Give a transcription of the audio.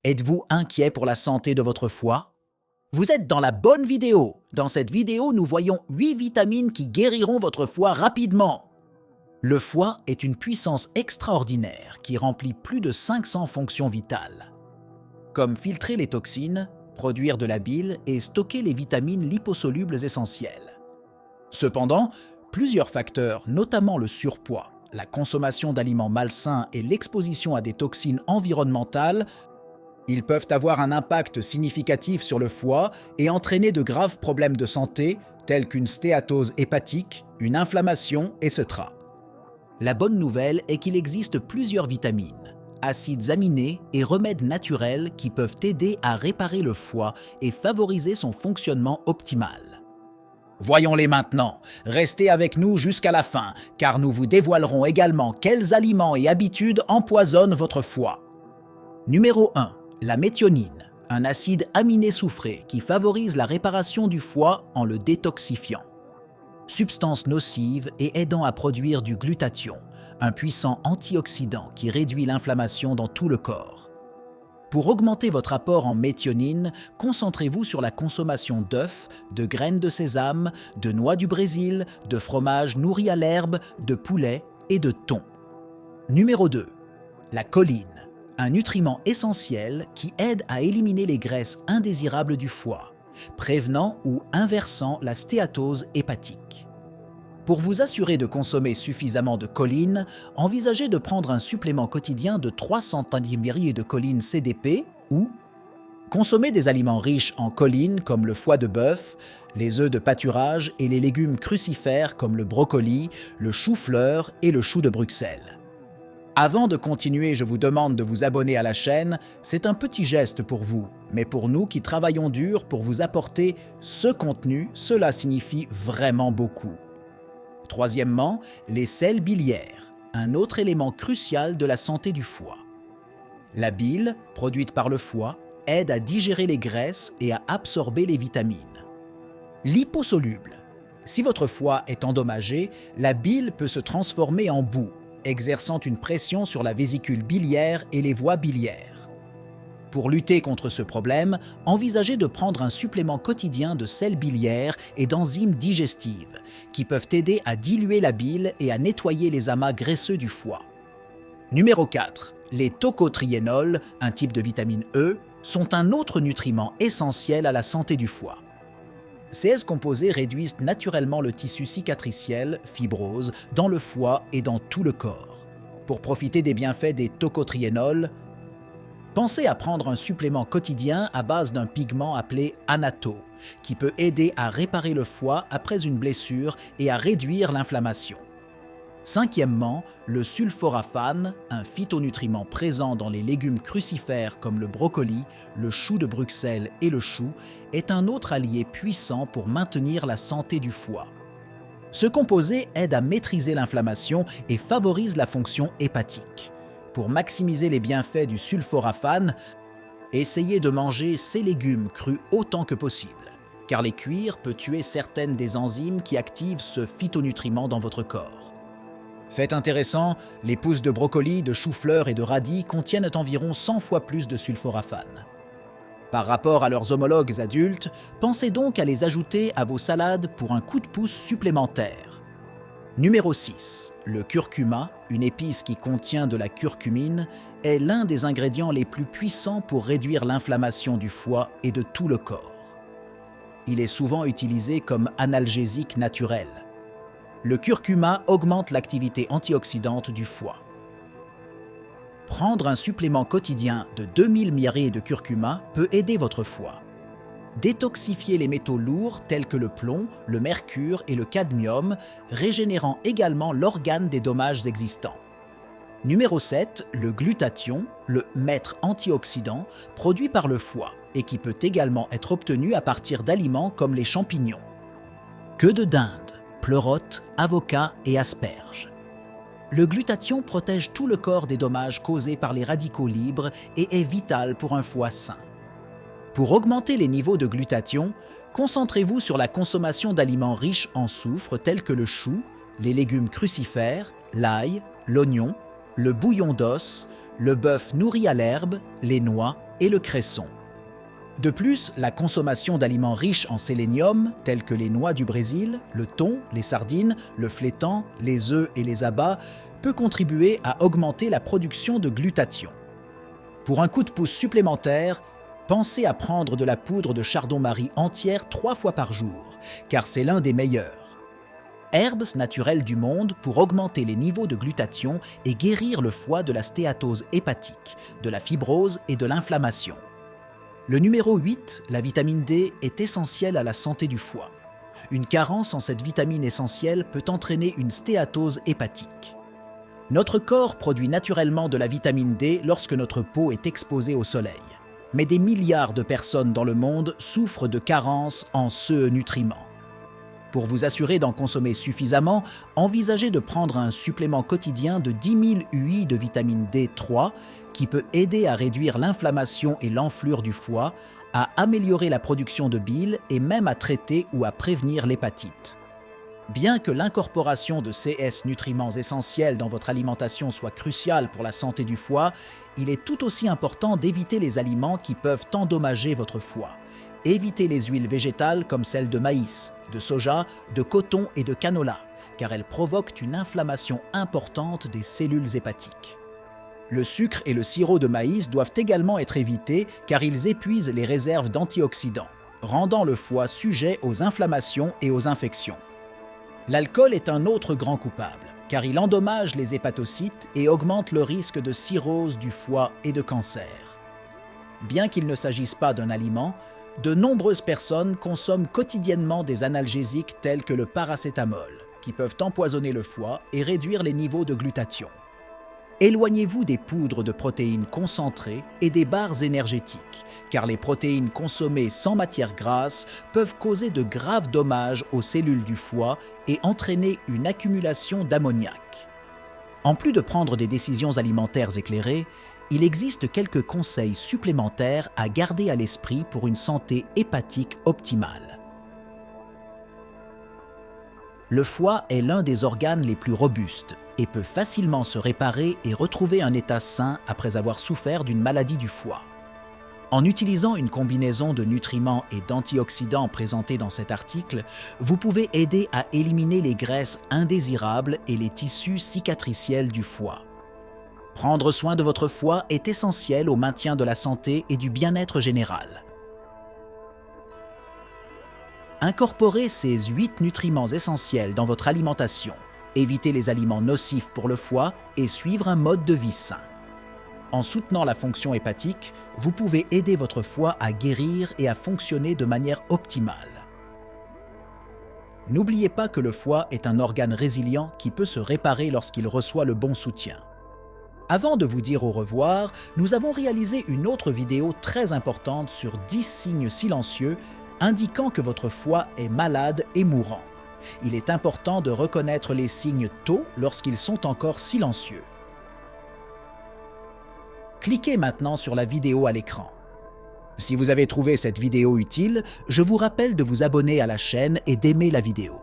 Êtes-vous inquiet pour la santé de votre foie? Vous êtes dans la bonne vidéo. Dans cette vidéo, nous voyons 8 vitamines qui guériront votre foie rapidement. Le foie est une puissance extraordinaire qui remplit plus de 500 fonctions vitales, comme filtrer les toxines, produire de la bile et stocker les vitamines liposolubles essentielles. Cependant, plusieurs facteurs, notamment le surpoids, la consommation d'aliments malsains et l'exposition à des toxines environnementales, ils peuvent avoir un impact significatif sur le foie et entraîner de graves problèmes de santé tels qu'une stéatose hépatique, une inflammation, etc. La bonne nouvelle est qu'il existe plusieurs vitamines, acides aminés et remèdes naturels qui peuvent aider à réparer le foie et favoriser son fonctionnement optimal. Voyons-les maintenant. Restez avec nous jusqu'à la fin, car nous vous dévoilerons également quels aliments et habitudes empoisonnent votre foie. Numéro 1. La méthionine, un acide aminé soufré qui favorise la réparation du foie en le détoxifiant. Substance nocive et aidant à produire du glutathion, un puissant antioxydant qui réduit l'inflammation dans tout le corps. Pour augmenter votre apport en méthionine, concentrez-vous sur la consommation d'œufs, de graines de sésame, de noix du Brésil, de fromage nourri à l'herbe, de poulet et de thon. Numéro 2. La choline, un nutriment essentiel qui aide à éliminer les graisses indésirables du foie, prévenant ou inversant la stéatose hépatique. Pour vous assurer de consommer suffisamment de choline, envisagez de prendre un supplément quotidien de 300 mg de choline CDP ou consommer des aliments riches en choline comme le foie de bœuf, les œufs de pâturage et les légumes crucifères comme le brocoli, le chou-fleur et le chou de Bruxelles. Avant de continuer, je vous demande de vous abonner à la chaîne. C'est un petit geste pour vous, mais pour nous qui travaillons dur pour vous apporter ce contenu, cela signifie vraiment beaucoup. Troisièmement, les sels biliaires, un autre élément crucial de la santé du foie. La bile, produite par le foie, aide à digérer les graisses et à absorber les vitamines. Liposoluble. Si votre foie est endommagé, la bile peut se transformer en boue, exerçant une pression sur la vésicule biliaire et les voies biliaires. Pour lutter contre ce problème, envisagez de prendre un supplément quotidien de sels biliaires et d'enzymes digestives qui peuvent aider à diluer la bile et à nettoyer les amas graisseux du foie. Numéro 4. Les tocotriénols, un type de vitamine E, sont un autre nutriment essentiel à la santé du foie. Ces composés réduisent naturellement le tissu cicatriciel, fibrose, dans le foie et dans tout le corps. Pour profiter des bienfaits des tocotriénols, pensez à prendre un supplément quotidien à base d'un pigment appelé anatto, qui peut aider à réparer le foie après une blessure et à réduire l'inflammation. Cinquièmement, le sulforaphane, un phytonutriment présent dans les légumes crucifères comme le brocoli, le chou de Bruxelles et le chou, est un autre allié puissant pour maintenir la santé du foie. Ce composé aide à maîtriser l'inflammation et favorise la fonction hépatique. Pour maximiser les bienfaits du sulforaphane, essayez de manger ces légumes crus autant que possible, car les cuire peut tuer certaines des enzymes qui activent ce phytonutriment dans votre corps. Fait intéressant, les pousses de brocoli, de chou-fleur et de radis contiennent environ 100 fois plus de sulforaphane. Par rapport à leurs homologues adultes, pensez donc à les ajouter à vos salades pour un coup de pouce supplémentaire. Numéro 6. Le curcuma, une épice qui contient de la curcumine, est l'un des ingrédients les plus puissants pour réduire l'inflammation du foie et de tout le corps. Il est souvent utilisé comme analgésique naturel. Le curcuma augmente l'activité antioxydante du foie. Prendre un supplément quotidien de 2000 mg de curcuma peut aider votre foie. Détoxifier les métaux lourds tels que le plomb, le mercure et le cadmium, régénérant également l'organe des dommages existants. Numéro 7, le glutathion, le maître antioxydant, produit par le foie et qui peut également être obtenu à partir d'aliments comme les champignons. Queue de dinde, pleurotes, avocats et asperges. Le glutathion protège tout le corps des dommages causés par les radicaux libres et est vital pour un foie sain. Pour augmenter les niveaux de glutathion, concentrez-vous sur la consommation d'aliments riches en soufre tels que le chou, les légumes crucifères, l'ail, l'oignon, le bouillon d'os, le bœuf nourri à l'herbe, les noix et le cresson. De plus, la consommation d'aliments riches en sélénium, tels que les noix du Brésil, le thon, les sardines, le flétan, les œufs et les abats, peut contribuer à augmenter la production de glutathion. Pour un coup de pouce supplémentaire, pensez à prendre de la poudre de chardon-marie entière 3 fois par jour, car c'est l'un des meilleurs. Herbes naturelles du monde pour augmenter les niveaux de glutathion et guérir le foie de la stéatose hépatique, de la fibrose et de l'inflammation. Le numéro 8, la vitamine D, est essentielle à la santé du foie. Une carence en cette vitamine essentielle peut entraîner une stéatose hépatique. Notre corps produit naturellement de la vitamine D lorsque notre peau est exposée au soleil. Mais des milliards de personnes dans le monde souffrent de carences en ce nutriment. Pour vous assurer d'en consommer suffisamment, envisagez de prendre un supplément quotidien de 10 000 UI de vitamine D3 qui peut aider à réduire l'inflammation et l'enflure du foie, à améliorer la production de bile et même à traiter ou à prévenir l'hépatite. Bien que l'incorporation de ces nutriments essentiels dans votre alimentation soit cruciale pour la santé du foie, il est tout aussi important d'éviter les aliments qui peuvent endommager votre foie. Évitez les huiles végétales comme celles de maïs, de soja, de coton et de canola, car elles provoquent une inflammation importante des cellules hépatiques. Le sucre et le sirop de maïs doivent également être évités car ils épuisent les réserves d'antioxydants, rendant le foie sujet aux inflammations et aux infections. L'alcool est un autre grand coupable, car il endommage les hépatocytes et augmente le risque de cirrhose du foie et de cancer. Bien qu'il ne s'agisse pas d'un aliment, de nombreuses personnes consomment quotidiennement des analgésiques tels que le paracétamol, qui peuvent empoisonner le foie et réduire les niveaux de glutathion. Éloignez-vous des poudres de protéines concentrées et des barres énergétiques, car les protéines consommées sans matière grasse peuvent causer de graves dommages aux cellules du foie et entraîner une accumulation d'ammoniac. En plus de prendre des décisions alimentaires éclairées, il existe quelques conseils supplémentaires à garder à l'esprit pour une santé hépatique optimale. Le foie est l'un des organes les plus robustes et peut facilement se réparer et retrouver un état sain après avoir souffert d'une maladie du foie. En utilisant une combinaison de nutriments et d'antioxydants présentés dans cet article, vous pouvez aider à éliminer les graisses indésirables et les tissus cicatriciels du foie. Prendre soin de votre foie est essentiel au maintien de la santé et du bien-être général. Incorporez ces 8 nutriments essentiels dans votre alimentation. Évitez les aliments nocifs pour le foie et suivre un mode de vie sain. En soutenant la fonction hépatique, vous pouvez aider votre foie à guérir et à fonctionner de manière optimale. N'oubliez pas que le foie est un organe résilient qui peut se réparer lorsqu'il reçoit le bon soutien. Avant de vous dire au revoir, nous avons réalisé une autre vidéo très importante sur 10 signes silencieux indiquant que votre foie est malade et mourant. Il est important de reconnaître les signes tôt lorsqu'ils sont encore silencieux. Cliquez maintenant sur la vidéo à l'écran. Si vous avez trouvé cette vidéo utile, je vous rappelle de vous abonner à la chaîne et d'aimer la vidéo.